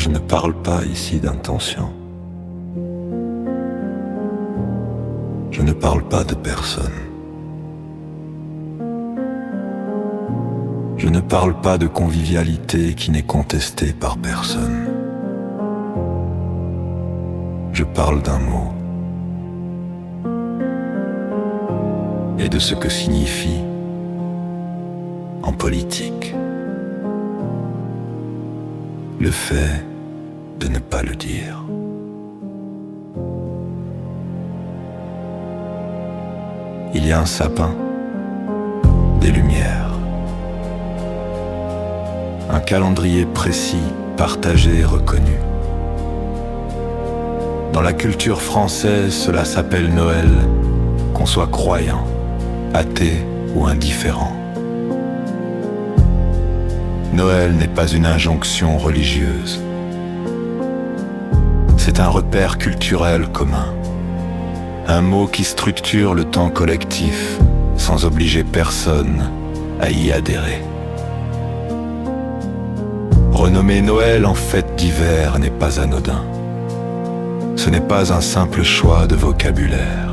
Je ne parle pas ici d'intention. Je ne parle pas de personne. Je ne parle pas de convivialité qui n'est contestée par personne. Je parle d'un mot et de ce que signifie en politique le fait de ne pas le dire. Il y a un sapin, des lumières, un calendrier précis, partagé et reconnu. Dans la culture française, cela s'appelle Noël, qu'on soit croyant, athée ou indifférent. Noël n'est pas une injonction religieuse. C'est un repère culturel commun. Un mot qui structure le temps collectif sans obliger personne à y adhérer. Renommer Noël en fête d'hiver n'est pas anodin. Ce n'est pas un simple choix de vocabulaire.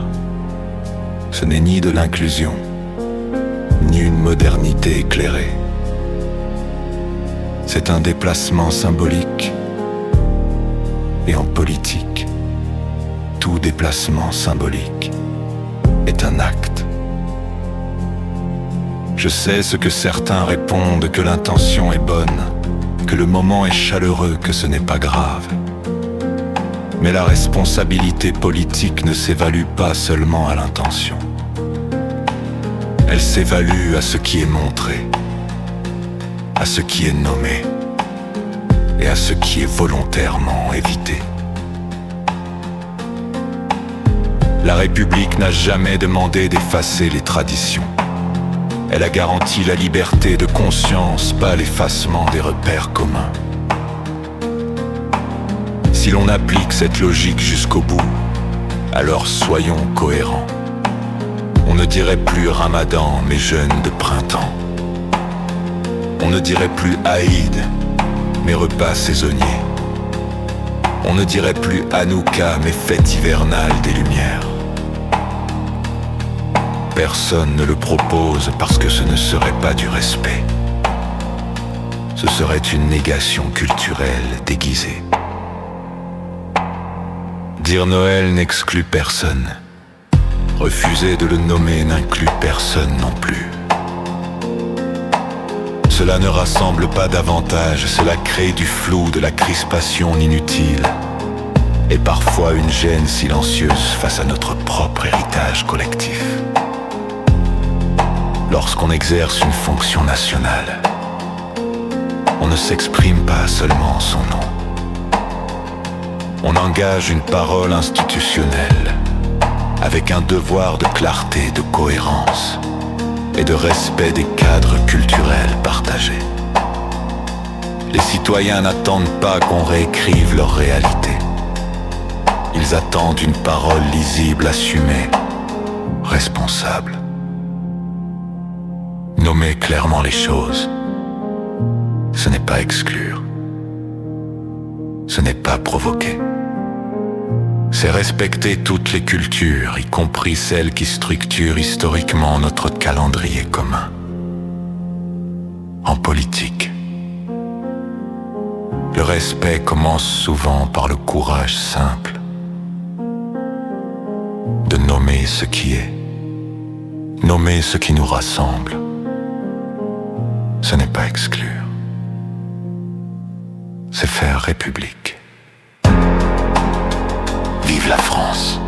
Ce n'est ni de l'inclusion, ni une modernité éclairée. C'est un déplacement symbolique. Et en politique, tout déplacement symbolique est un acte. Je sais ce que certains répondent, que l'intention est bonne, que le moment est chaleureux, que ce n'est pas grave. Mais la responsabilité politique ne s'évalue pas seulement à l'intention. Elle s'évalue à ce qui est montré, à ce qui est nommé et à ce qui est volontairement évité. La République n'a jamais demandé d'effacer les traditions. Elle a garanti la liberté de conscience, pas l'effacement des repères communs. Si l'on applique cette logique jusqu'au bout, alors soyons cohérents. On ne dirait plus Ramadan, mais jeûne de printemps. On ne dirait plus Aïd, mais repas saisonniers. On ne dirait plus Hanouka, mais fête hivernale des Lumières. Personne ne le propose parce que ce ne serait pas du respect. Ce serait une négation culturelle déguisée. Dire Noël n'exclut personne. Refuser de le nommer n'inclut personne non plus. Cela ne rassemble pas davantage, cela crée du flou, de la crispation inutile et parfois une gêne silencieuse face à notre propre héritage collectif. Lorsqu'on exerce une fonction nationale, on ne s'exprime pas seulement en son nom. On engage une parole institutionnelle avec un devoir de clarté, de cohérence et de respect des cadres culturels partagés. Les citoyens n'attendent pas qu'on réécrive leur réalité. Ils attendent une parole lisible, assumée, responsable. Nommer clairement les choses, ce n'est pas exclure. Ce n'est pas provoquer. C'est respecter toutes les cultures, y compris celles qui structurent historiquement notre calendrier commun. En politique, le respect commence souvent par le courage simple de nommer ce qui est, nommer ce qui nous rassemble. Ce n'est pas exclure. C'est faire République. Vive la France!